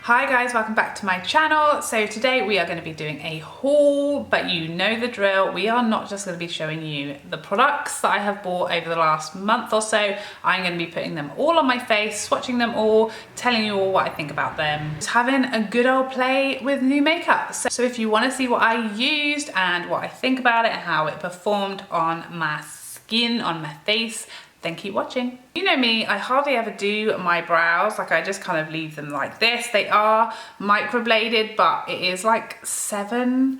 Hi guys, welcome back to my channel. So today we are going to be doing a haul, but you know the drill. We are not just going to be showing you the products that I have bought over the last month or so. I'm going to be putting them all on my face, swatching them all, telling you all what I think about them. Just having a good old play with new makeup. So if you want to see what I used and what I think about it and how it performed on my skin, on my face, then keep watching. You know me, I hardly ever do my brows, like I just kind of leave them like this. They are microbladed, but it is like 6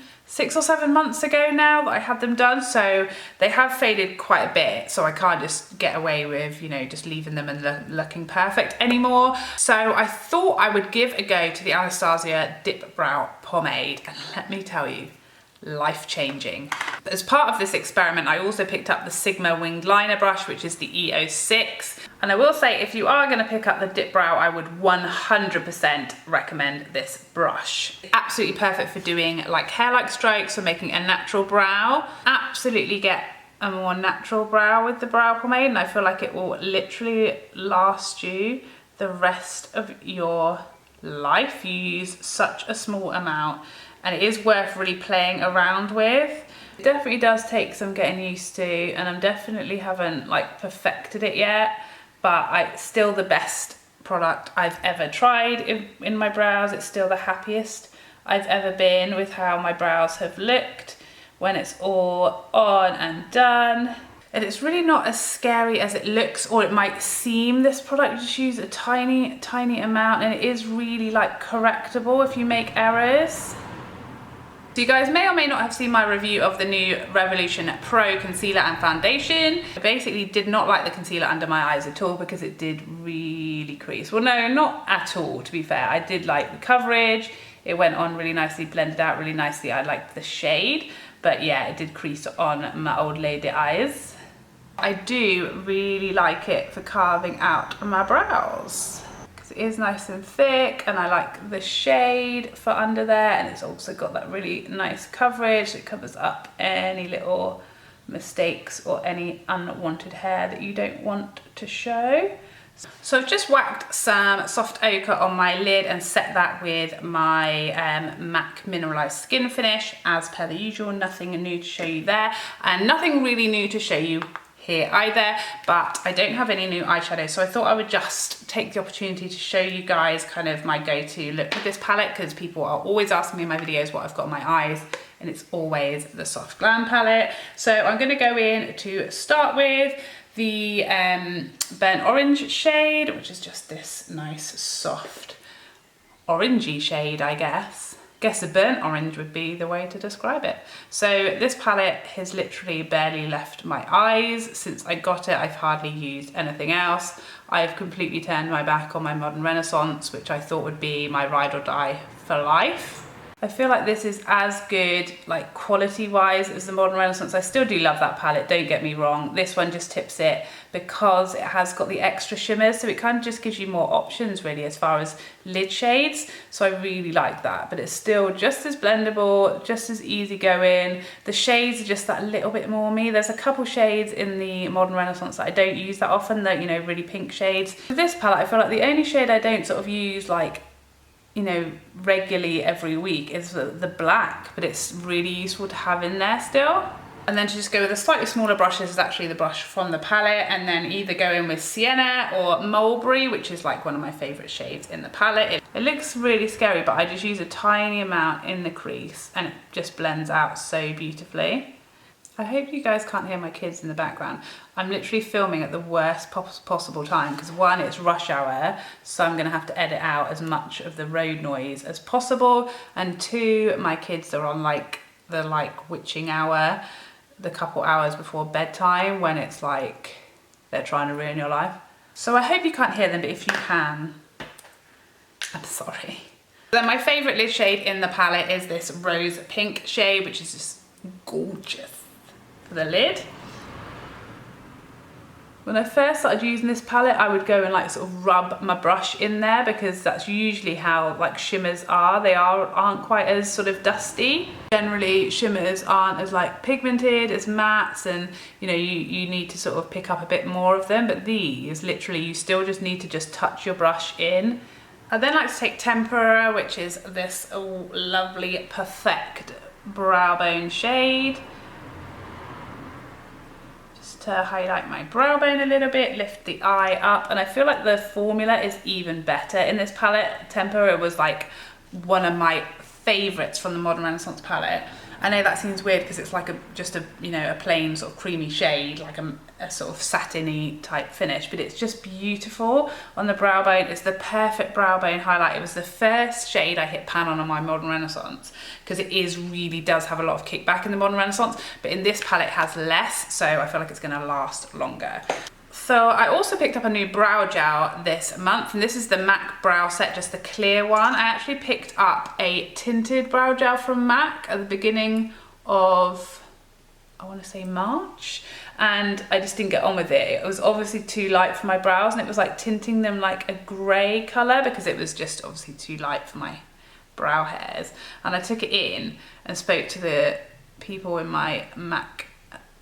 or 7 months ago now that I had them done, so they have faded quite a bit, so I can't just get away with, you know, just leaving them and looking perfect anymore. So I thought I would give a go to the Anastasia Dipbrow pomade, and let me tell you, life-changing. As part of this experiment, I also picked up the Sigma winged liner brush, which is the E06. And I will say, if you are going to pick up the Dipbrow, I would 100% recommend this brush. Absolutely perfect for doing like hair-like strokes or making a natural brow. Absolutely get a more natural brow with the brow pomade, and I feel like it will literally last you the rest of your life. You use such a small amount, and it is worth really playing around with. It definitely does take some getting used to, and I definitely haven't like perfected it yet, but it's still the best product I've ever tried in my brows. It's still the happiest I've ever been with how my brows have looked when it's all on and done. And it's really not as scary as it looks, or it might seem. This product, you just use a tiny amount, and it is really like correctable if you make errors. So you guys may or may not have seen my review of the new Revolution Pro Concealer and Foundation. I basically did not like the concealer under my eyes at all because it did really crease. Well, no, not at all, to be fair. I did like the coverage. It went on really nicely, blended out really nicely. I liked the shade, but yeah, it did crease on my old lady eyes. I do really like it for carving out my brows. It is nice and thick, and I like the shade for under there, and it's also got that really nice coverage. It covers up any little mistakes or any unwanted hair that you don't want to show. So I've just whacked some Soft Ochre on my lid and set that with my MAC Mineralize Skin Finish. As per the usual, nothing new to show you there, and nothing really new to show you here either, but I don't have any new eyeshadow, so I thought I would just take the opportunity to show you guys kind of my go-to look with this palette, because people are always asking me in my videos what I've got on my eyes, and it's always the Soft Glam palette. So I'm going to go in to start with the burnt orange shade, which is just this nice soft orangey shade, I guess. Guess a burnt orange would be the way to describe it. So this palette has literally barely left my eyes since I got it. I've hardly used anything else. I've completely turned my back on my Modern Renaissance, which I thought would be my ride or die for life. I feel like this is as good, like quality wise, as the Modern Renaissance. I still do love that palette, don't get me wrong. This one just tips it because it has got the extra shimmers, so it kind of just gives you more options really as far as lid shades. So I really like that, but it's still just as blendable, just as easy going. The shades are just that little bit more me. There's a couple shades in the Modern Renaissance that I don't use that often, that, you know, really pink shades. With this palette, I feel like the only shade I don't sort of use like, you know, regularly every week is the black, but it's really useful to have in there still. And then to just go with a slightly smaller brush, this is actually the brush from the palette, and then either go in with Sienna or Mulberry, which is like one of my favorite shades in the palette. It looks really scary, but I just use a tiny amount in the crease and it just blends out so beautifully. I hope you guys can't hear my kids in the background. I'm literally filming at the worst possible time because one, it's rush hour, so I'm gonna have to edit out as much of the road noise as possible, and two, my kids are on like the witching hour, the couple hours before bedtime, when it's like they're trying to ruin your life. So I hope you can't hear them, but if you can, I'm sorry. Then my favorite lid shade in the palette is this rose pink shade, which is just gorgeous for the lid. When I first started using this palette, I would go and like sort of rub my brush in there, because that's usually how like shimmers are. They aren't quite as sort of dusty. Generally shimmers aren't as like pigmented as mattes, and you know, you need to sort of pick up a bit more of them, but these literally you still just need to just touch your brush in I then like to take Tempera, which is this lovely Perfect brow bone shade. Just to highlight my brow bone a little bit, lift the eye up, and I feel like the formula is even better in this palette. Tempera was like one of my favourites from the Modern Renaissance palette. I know that seems weird because it's like just a plain sort of creamy shade, like a sort of satiny type finish, but it's just beautiful on the brow bone. It's the perfect brow bone highlight. It was the first shade I hit pan on my Modern Renaissance because it really does have a lot of kickback in the Modern Renaissance, but in this palette it has less, so I feel like it's going to last longer. So I also picked up a new brow gel this month, and this is the MAC brow set, just the clear one. I actually picked up a tinted brow gel from MAC at the beginning of, I want to say March, and I just didn't get on with it. It was obviously too light for my brows, and it was like tinting them like a grey colour because it was just obviously too light for my brow hairs. And I took it in and spoke to the people in my MAC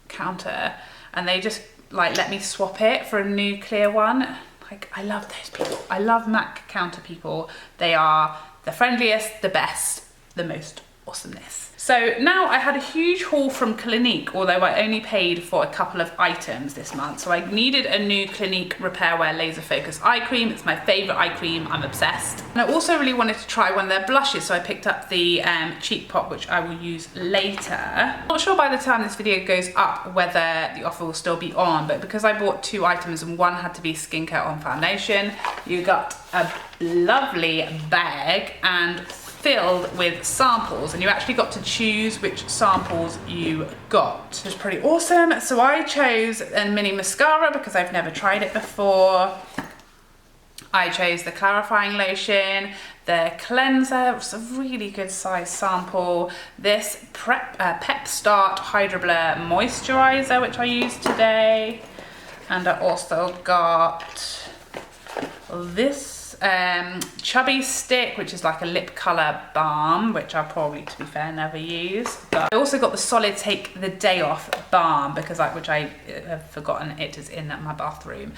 counter, and they just like let me swap it for a new clear one. Like, I love those people. I love MAC counter people. They are the friendliest, the best, the most awesomeness. So now I had a huge haul from Clinique, although I only paid for a couple of items this month. So I needed a new Clinique Repair Wear Laser Focus eye cream. It's my favourite eye cream, I'm obsessed. And I also really wanted to try one of their blushes, so I picked up the Cheek Pop, which I will use later. Not sure by the time this video goes up whether the offer will still be on, but because I bought 2 items and one had to be skincare on foundation, you got a lovely bag and filled with samples, and you actually got to choose which samples you got. It was pretty awesome. So I chose a mini mascara because I've never tried it before. I chose the clarifying lotion, the cleanser, which is a really good size sample, this Pep Start Hydro Blur moisturiser, which I used today, and I also got this Chubby Stick, which is like a lip colour balm, which I'll probably, to be fair, never use. But I also got the Solid Take the Day Off balm because which I have forgotten it is in my bathroom,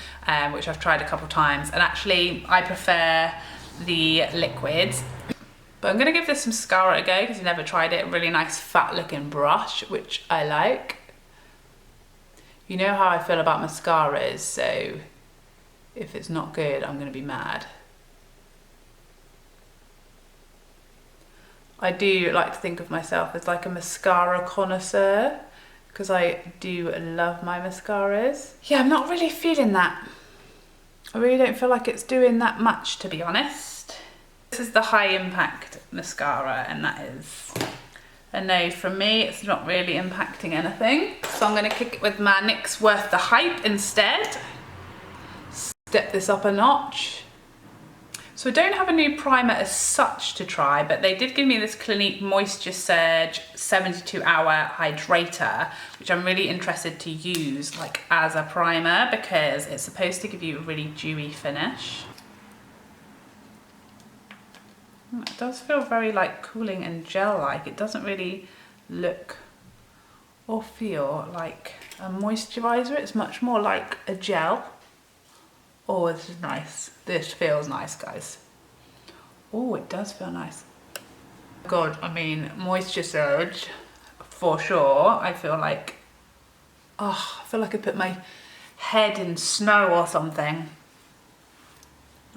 which I've tried a couple times, and actually I prefer the liquids. But I'm gonna give this some mascara a go because I've never tried it. A really nice fat looking brush, which I like. You know how I feel about mascaras, so if it's not good, I'm gonna be mad. I do like to think of myself as like a mascara connoisseur because I do love my mascaras. Yeah, I'm not really feeling that. I really don't feel like it's doing that much, to be honest. This is the High Impact mascara, and that is a no from me. It's not really impacting anything. So I'm gonna kick it with my NYX Worth The Hype instead. Step this up a notch. So I don't have a new primer as such to try, but they did give me this Clinique Moisture Surge 72-hour Hydrator, which I'm really interested to use like as a primer because it's supposed to give you a really dewy finish. It does feel very like cooling and gel-like. It doesn't really look or feel like a moisturiser. It's much more like a gel. Oh, this is nice. This feels nice, guys. Oh, it does feel nice. God, I mean, Moisture Surge, for sure. I feel like I put my head in snow or something.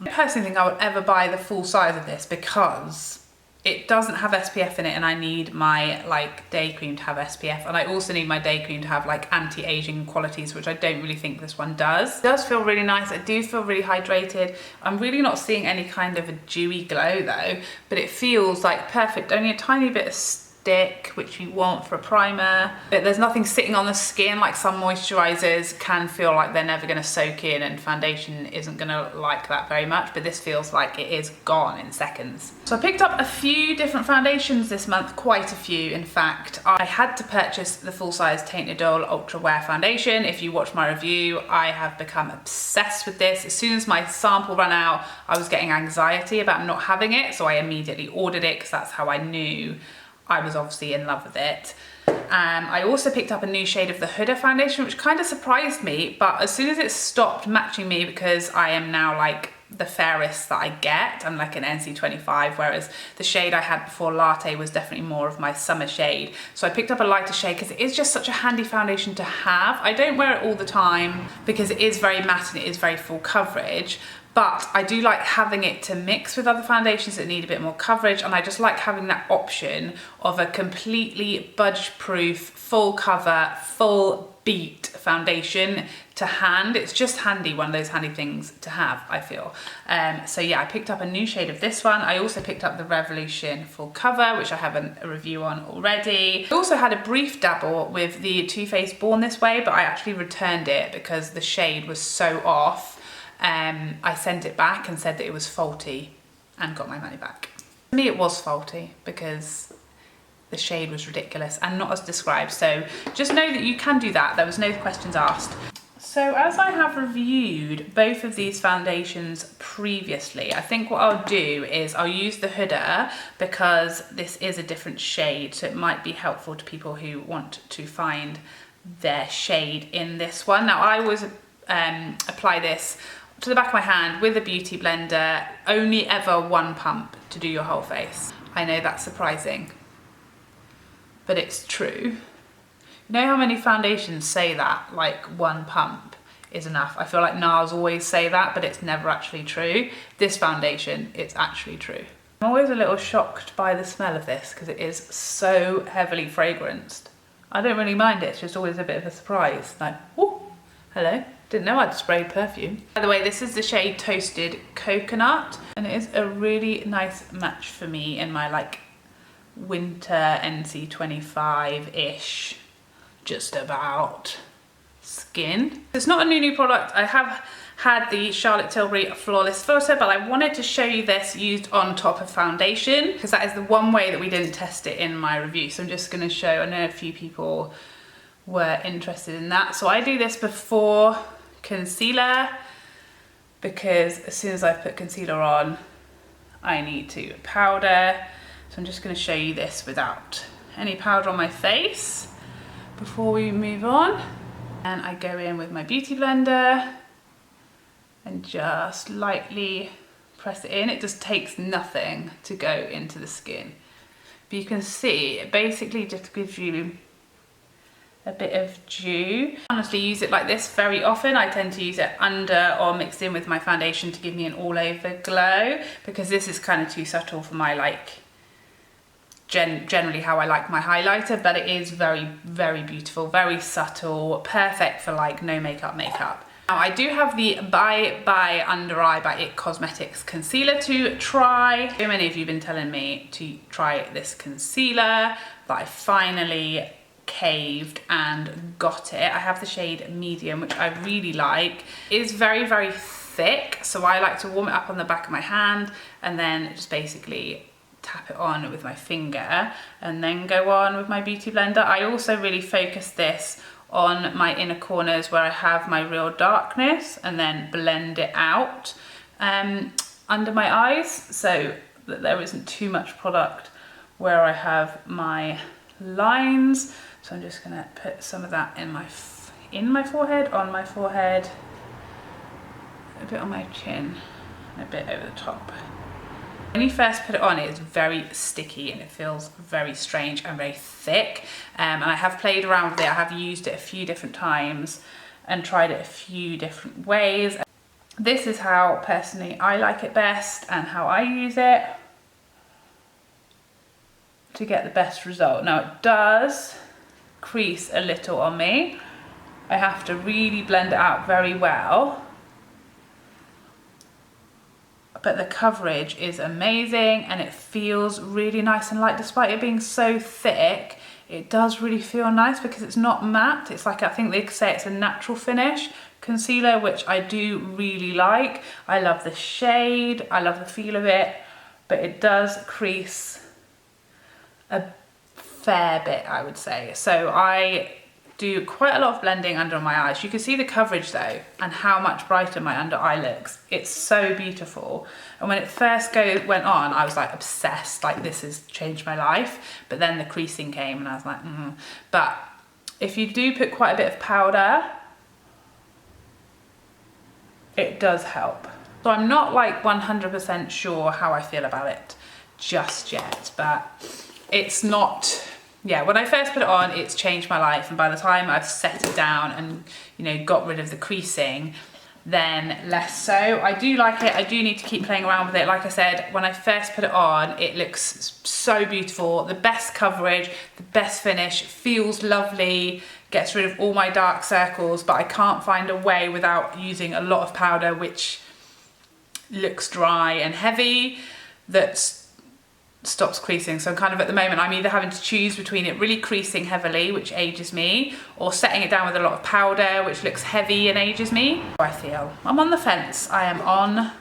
I personally think I would ever buy the full size of this because it doesn't have SPF in it, and I need my like day cream to have SPF, and I also need my day cream to have like anti-aging qualities, which I don't really think this one does. It does feel really nice. I do feel really hydrated. I'm really not seeing any kind of a dewy glow though, but it feels like perfect. Only a tiny bit of stick, which you want for a primer, but there's nothing sitting on the skin like some moisturizers can feel like they're never going to soak in, and foundation isn't going to like that very much, but this feels like it is gone in seconds. So I picked up a few different foundations this month, quite a few in fact. I had to purchase the full-size Teint Idole Ultra Wear foundation. If you watch my review, I have become obsessed with this. As soon as my sample ran out, I was getting anxiety about not having it, so I immediately ordered it because that's how I knew I was obviously in love with it. I also picked up a new shade of the Huda foundation, which kind of surprised me, but as soon as it stopped matching me, because I am now like the fairest that I get. I'm like an NC25, whereas the shade I had before, Latte, was definitely more of my summer shade. So I picked up a lighter shade because it is just such a handy foundation to have. I don't wear it all the time because it is very matte and it is very full coverage, but I do like having it to mix with other foundations that need a bit more coverage, and I just like having that option of a completely budge-proof, full cover, full beat foundation to hand. It's just handy, one of those handy things to have, I feel. So yeah, I picked up a new shade of this one. I also picked up the Revolution Full Cover, which I have a review on already. I also had a brief dabble with the Too Faced Born This Way, but I actually returned it because the shade was so off. I sent it back and said that it was faulty and got my money back. For me, it was faulty because the shade was ridiculous and not as described. So just know that you can do that. There was no questions asked. So as I have reviewed both of these foundations previously, I think what I'll do is I'll use the Huda because this is a different shade. So it might be helpful to people who want to find their shade in this one. Now I always apply this to the back of my hand with a beauty blender, only ever one pump to do your whole face. I know that's surprising, but it's true. You know how many foundations say that, like one pump is enough? I feel like NARS always say that, but it's never actually true. This foundation, it's actually true. I'm always a little shocked by the smell of this because it is so heavily fragranced. I don't really mind it, it's just always a bit of a surprise. Like, oh, hello. Didn't know I'd sprayed perfume. By the way, this is the shade Toasted Coconut, and it is a really nice match for me in my like winter NC25-ish, just about, skin. It's not a new product. I have had the Charlotte Tilbury Flawless Filter, but I wanted to show you this used on top of foundation because that is the one way that we didn't test it in my review. So I'm just going to show, I know a few people were interested in that. So I do this before concealer because as soon as I put concealer on, I need to powder. So I'm just going to show you this without any powder on my face before we move on. And I go in with my beauty blender and just lightly press it in. It just takes nothing to go into the skin. But you can see it basically just gives you a bit of dew. I honestly use it like this very often. I tend to use it under or mixed in with my foundation to give me an all over glow because this is kind of too subtle for my like generally how I like my highlighter, but it is very, very beautiful, very subtle, perfect for like no makeup. Now I do have the Bye Bye Under Eye by IT Cosmetics concealer to try. So many of you have been telling me to try this concealer, but I finally caved and got it. I have the shade Medium, which I really like. It is very, very thick, so I like to warm it up on the back of my hand and then just basically tap it on with my finger and then go on with my beauty blender. I also really focus this on my inner corners where I have my real darkness and then blend it out under my eyes so that there isn't too much product where I have my lines. So I'm just gonna put some of that in my forehead, on my forehead, a bit on my chin, and a bit over the top. When you first put it on, it's very sticky and it feels very strange and very thick. And I have played around with it. I have used it a few different times and tried it a few different ways. This is how personally I like it best and how I use it to get the best result. Now it does crease a little on me. I have to really blend it out very well. But the coverage is amazing and it feels really nice and light. Despite it being so thick, it does really feel nice because it's not matte. It's like, I think they say it's a natural finish concealer, which I do really like. I love the shade, I love the feel of it, but it does crease a fair bit, I would say. So I do quite a lot of blending under my eyes. You can see the coverage though and how much brighter my under eye looks. It's so beautiful. And when it first went on, I was like obsessed, like this has changed my life. But then the creasing came and I was like, But if you do put quite a bit of powder, it does help. So I'm not like 100% sure how I feel about it just yet, but it's not, yeah, when I first put it on, it's changed my life. And by the time I've set it down and, you know, got rid of the creasing, then less so. I do like it. I do need to keep playing around with it. Like I said, when I first put it on, it looks so beautiful. The best coverage, the best finish, feels lovely, gets rid of all my dark circles, but I can't find a way without using a lot of powder, which looks dry and heavy, that stops creasing. So kind of at the moment, I'm either having to choose between it really creasing heavily, which ages me, or setting it down with a lot of powder, which looks heavy and ages me. I feel I'm on the fence. I am on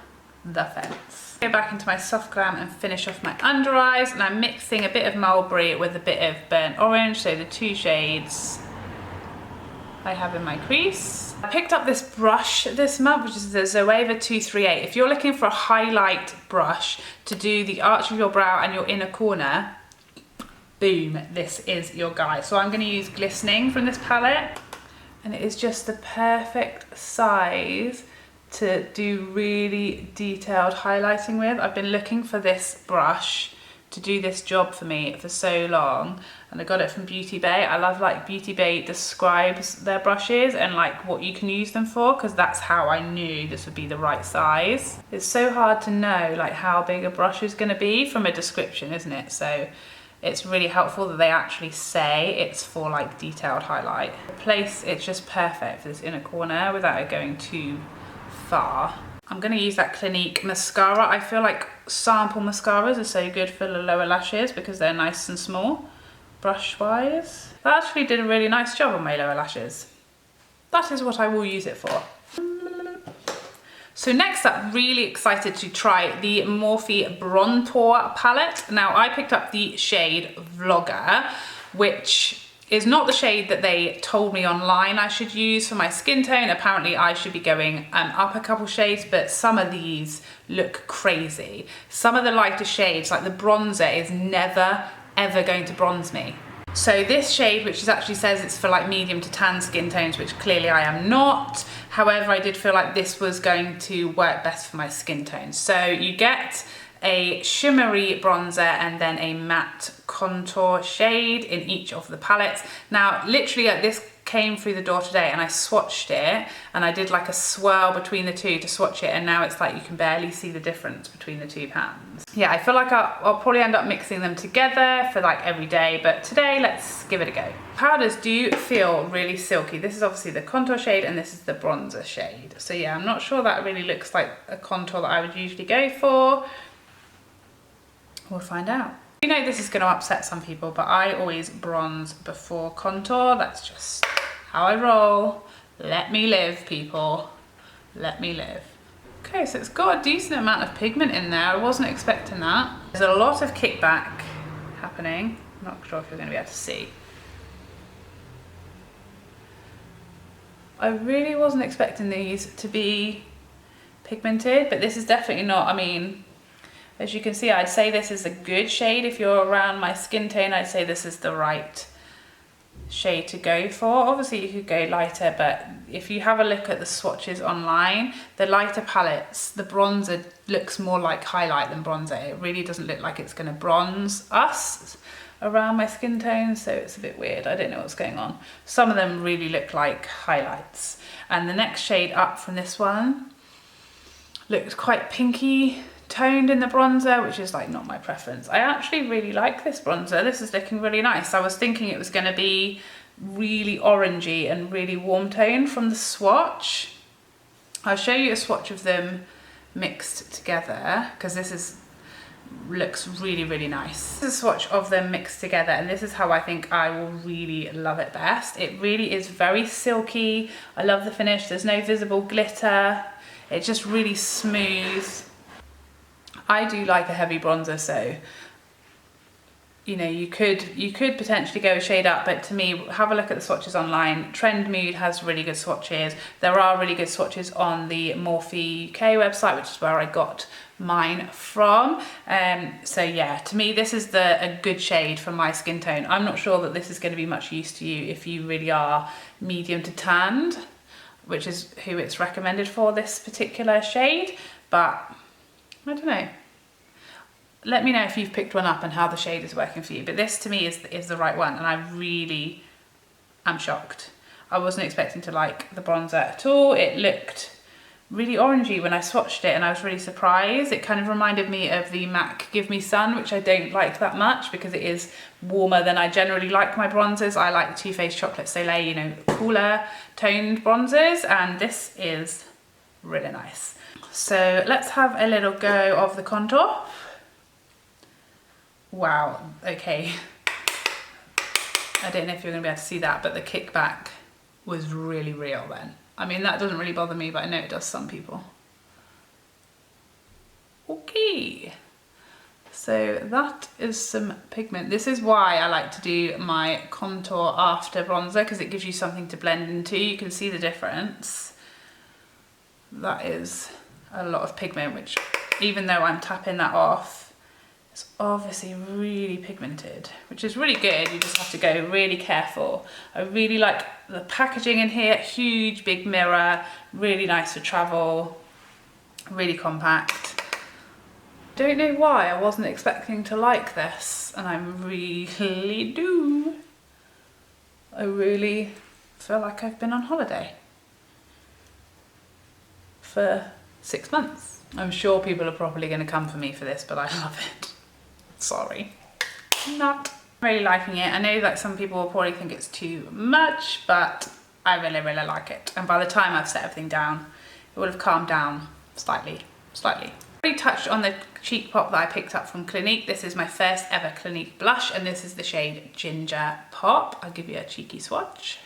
the fence. Go back into my soft glam and finish off my under eyes, and I'm mixing a bit of mulberry with a bit of burnt orange, so the two shades I have in my crease. I picked up this brush this month, which is the Zoeva 238. If you're looking for a highlight brush to do the arch of your brow and your inner corner, boom, this is your guy. So I'm gonna use Glistening from this palette, and it is just the perfect size to do really detailed highlighting with. I've been looking for this brush to do this job for me for so long, and I got it from Beauty Bay. I love like Beauty Bay describes their brushes and like what you can use them for, because that's how I knew this would be the right size. It's so hard to know like how big a brush is going to be from a description, isn't it? So it's really helpful that they actually say it's for like detailed highlight. The place, it's just perfect for this inner corner without it going too far. I'm going to use that Clinique Mascara. I feel like sample mascaras are so good for the lower lashes because they're nice and small, brush wise. That actually did a really nice job on my lower lashes. That is what I will use it for. So next up, really excited to try the Morphe Brontour palette. Now I picked up the shade Vlogger, which is not the shade that they told me online I should use for my skin tone. Apparently I should be going up a couple shades, but some of these look crazy. Some of the lighter shades, like the bronzer, is never ever going to bronze me. So this shade, which actually says it's for like medium to tan skin tones, which clearly I am not. However, I did feel like this was going to work best for my skin tone. So you get a shimmery bronzer and then a matte contour shade in each of the palettes. Now, literally this came through the door today and I swatched it, and I did like a swirl between the two to swatch it, and now it's like you can barely see the difference between the two pans. Yeah, I feel like I'll probably end up mixing them together for like every day, but today let's give it a go. Powders do feel really silky. This is obviously the contour shade and this is the bronzer shade. So yeah, I'm not sure that really looks like a contour that I would usually go for. We'll find out. You know this is going to upset some people, but I always bronze before contour. That's just how I roll. Let me live, people. Let me live. Okay, so it's got a decent amount of pigment in there. I wasn't expecting that. There's a lot of kickback happening. I'm not sure if you're going to be able to see. I really wasn't expecting these to be pigmented, but this is definitely not, I mean, as you can see, I'd say this is a good shade. If you're around my skin tone, I'd say this is the right shade to go for. Obviously you could go lighter, but if you have a look at the swatches online, the lighter palettes, the bronzer looks more like highlight than bronzer. It really doesn't look like it's going to bronze us around my skin tone, so it's a bit weird. I don't know what's going on. Some of them really look like highlights. And the next shade up from this one looks quite pinky toned in the bronzer, which is like not my preference. I actually really like this bronzer. This is looking really nice. I was thinking it was going to be really orangey and really warm tone from the swatch. I'll show you a swatch of them mixed together because this looks really, really nice. This is a swatch of them mixed together, and this is how I think I will really love it best. It really is very silky. I love the finish. There's no visible glitter. It's just really smooth. I do like a heavy bronzer, so you know, you could potentially go a shade up, but to me, have a look at the swatches online. Trend Mood has really good swatches. There are really good swatches on the Morphe UK website, which is where I got mine from. So yeah, to me, this is a good shade for my skin tone. I'm not sure that this is going to be much use to you if you really are medium to tanned, which is who it's recommended for, this particular shade. but I don't know. Let me know if you've picked one up and how the shade is working for you. But this to me is the right one, and I really am shocked. I wasn't expecting to like the bronzer at all. It looked really orangey when I swatched it, and I was really surprised. It kind of reminded me of the MAC Give Me Sun, which I don't like that much because it is warmer than I generally like my bronzers. I like Too Faced Chocolate Soleil, you know, cooler toned bronzers, and this is really nice. So let's have a little go of the contour. Wow, okay. I don't know if you're gonna be able to see that, but the kickback was really real then. I mean, that doesn't really bother me, but I know it does some people. Okay, so that is some pigment. This is why I like to do my contour after bronzer, because it gives you something to blend into. You can see the difference. That is a lot of pigment, which even though I'm tapping that off, it's obviously really pigmented, which is really good. You just have to go really careful. I really like the packaging in here. Huge, big mirror, really nice for travel, really compact. Don't know why I wasn't expecting to like this, and I really do. I really feel like I've been on holiday for 6 months. I'm sure people are probably going to come for me for this, but I love it. Sorry, not really liking it. I know that some people will probably think it's too much, but I really, really like it. And by the time I've set everything down, it would have calmed down slightly. I already touched on the cheek pop that I picked up from Clinique. This is my first ever Clinique blush, and this is the shade Ginger Pop. I'll give you a cheeky swatch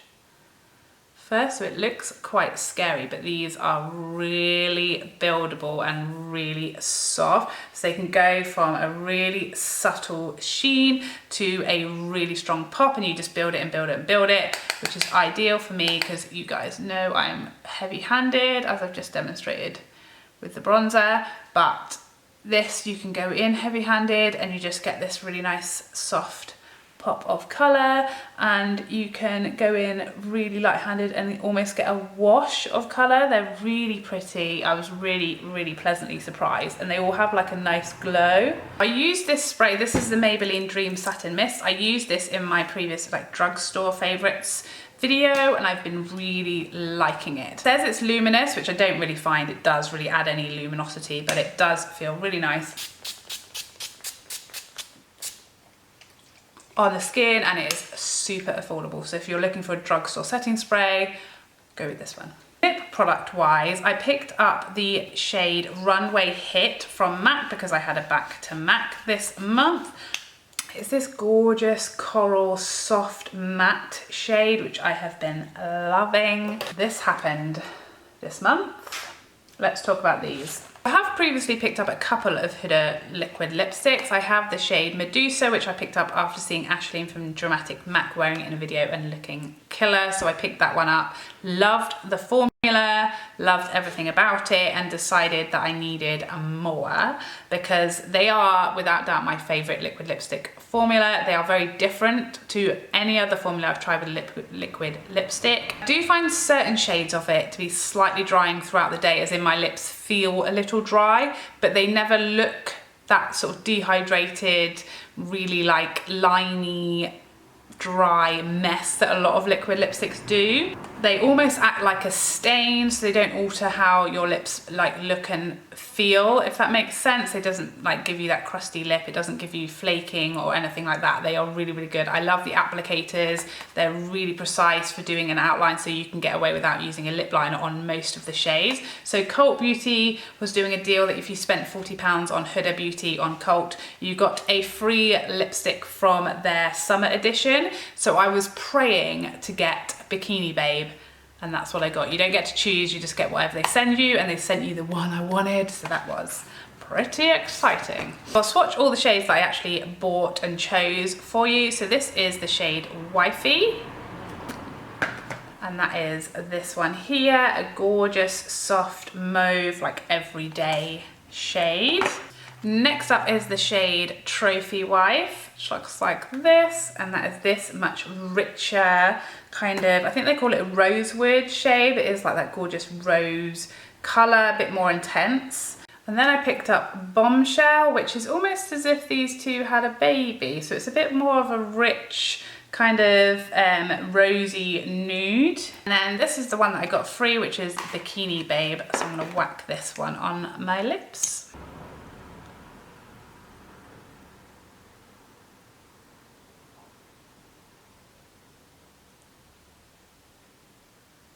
first. So it looks quite scary, but these are really buildable and really soft. So they can go from a really subtle sheen to a really strong pop, and you just build it and build it and build it, which is ideal for me because you guys know I'm heavy-handed, as I've just demonstrated with the bronzer. But this, you can go in heavy-handed and you just get this really nice soft pop of colour, and you can go in really light-handed and almost get a wash of colour. They're really pretty. I was really, really pleasantly surprised, and they all have like a nice glow. I used this spray. This is the Maybelline Dream Satin Mist. I used this in my previous like drugstore favourites video, and I've been really liking it. It says it's luminous, which I don't really find it does really add any luminosity, but it does feel really nice on the skin, and it is super affordable. So if you're looking for a drugstore setting spray, go with this one. Lip product wise, I picked up the shade Runway Hit from MAC because I had a back to MAC this month. It's this gorgeous coral soft matte shade, which I have been loving. This happened this month. Let's talk about these. I have previously picked up a couple of Huda liquid lipsticks. I have the shade Medusa, which I picked up after seeing Ashleen from Dramatic MAC wearing it in a video and looking killer. So I picked that one up. Loved the formula, loved everything about it, and decided that I needed more because they are without doubt my favorite liquid lipstick formula. They are very different to any other formula I've tried with liquid lipstick. I do find certain shades of it to be slightly drying throughout the day, as in my lips feel a little dry, but they never look that sort of dehydrated, really like liney, dry mess that a lot of liquid lipsticks do. They almost act like a stain, so they don't alter how your lips like look and feel, if that makes sense. It doesn't like give you that crusty lip, it doesn't give you flaking or anything like that. They are really, really good. I love the applicators. They're really precise for doing an outline, so you can get away without using a lip liner on most of the shades. So Cult Beauty was doing a deal that if you spent £40 on Huda Beauty on Cult, you got a free lipstick from their summer edition. So I was praying to get Bikini Babe, and that's what I got. You don't get to choose, you just get whatever they send you, and they sent you the one I wanted, so that was pretty exciting. I'll swatch all the shades that I actually bought and chose for you. So this is the shade Wifey, and that is this one here, a gorgeous soft mauve, like everyday shade. Next up is the shade Trophy Wife, which looks like this, and that is this much richer kind of, I think they call it a rosewood shade. It is like that gorgeous rose colour, a bit more intense. And then I picked up Bombshell, which is almost as if these two had a baby. So it's a bit more of a rich, kind of rosy nude. And then this is the one that I got free, which is Bikini Babe. So I'm gonna whack this one on my lips.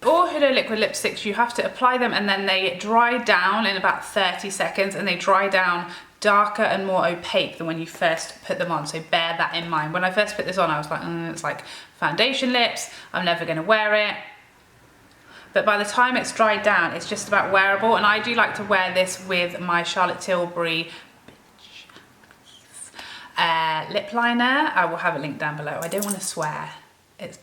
All Huda liquid lipsticks, you have to apply them and then they dry down in about 30 seconds, and they dry down darker and more opaque than when you first put them on, so bear that in mind. When I first put this on, I was like, it's like foundation lips, I'm never gonna wear it. But by the time it's dried down, it's just about wearable, and I do like to wear this with my Charlotte Tilbury lip liner. I will have a link down below. I don't want to swear. It's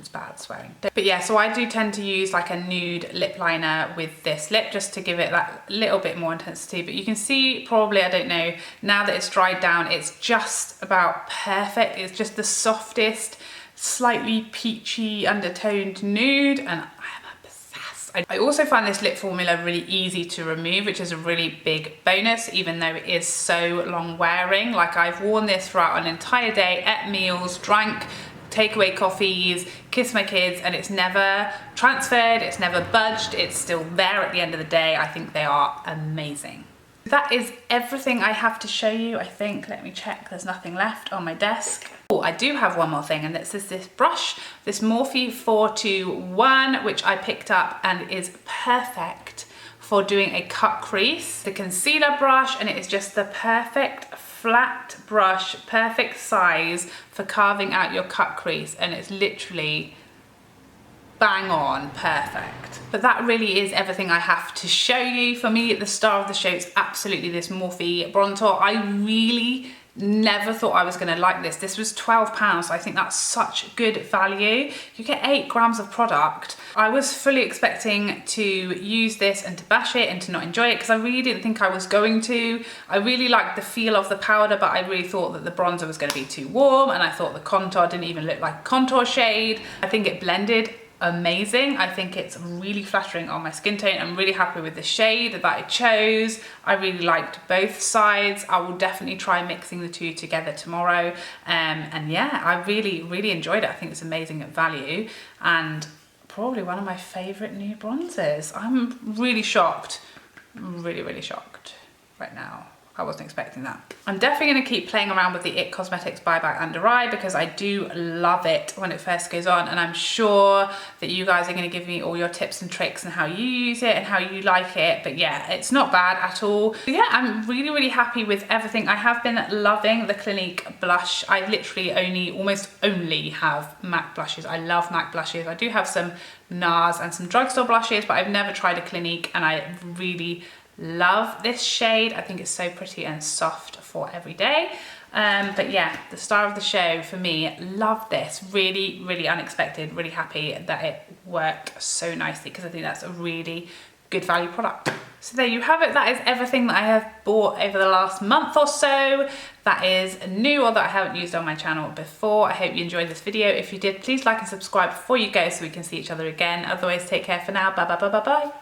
bad swearing. But yeah, so I do tend to use like a nude lip liner with this lip just to give it that little bit more intensity. But you can see probably, I don't know, now that it's dried down, it's just about perfect. It's just the softest, slightly peachy undertoned nude, and I am obsessed. I also find this lip formula really easy to remove, which is a really big bonus, even though it is so long wearing. Like, I've worn this throughout an entire day, at meals, drank takeaway coffees, kissed my kids, and it's never transferred, it's never budged, it's still there at the end of the day. I think they are amazing. That is everything I have to show you, I think. Let me check, there's nothing left on my desk. Oh, I do have one more thing, and this is this brush, this Morphe 421, which I picked up and is perfect for doing a cut crease. The concealer brush, and it is just the perfect flat brush, perfect size for carving out your cut crease, and it's literally bang on perfect. But that really is everything I have to show you. For me, the star of the show is absolutely this Morphe Brontour. I really never thought I was going to like this. This was £12, so I think that's such good value. You get 8 grams of product. I was fully expecting to use this and to bash it and to not enjoy it, because I really didn't think I was going to. I really liked the feel of the powder, but I really thought that the bronzer was going to be too warm, and I thought the contour didn't even look like a contour shade. I think it blended amazing. I think it's really flattering on my skin tone. I'm really happy with the shade that I chose. I really liked both sides. I will definitely try mixing the two together tomorrow. And yeah, I really enjoyed it. I think it's amazing at value, and probably one of my favorite new bronzers. I'm really shocked, really shocked right now. I wasn't expecting that. I'm definitely gonna keep playing around with the IT Cosmetics Buyback Under Eye, because I do love it when it first goes on, and I'm sure that you guys are gonna give me all your tips and tricks and how you use it and how you like it. But yeah, it's not bad at all. So yeah, I'm really happy with everything. I have been loving the Clinique blush. I literally almost only have MAC blushes. I love MAC blushes. I do have some NARS and some drugstore blushes, but I've never tried a Clinique, and I really love this shade. I think it's so pretty and soft for every day. But yeah, the star of the show for me, love this. Really unexpected, really happy that it worked so nicely, because I think that's a really good value product. So there you have it. That is everything that I have bought over the last month or so that is new or that I haven't used on my channel before. I hope you enjoyed this video. If you did, please like and subscribe before you go so we can see each other again. Otherwise, take care for now. Bye.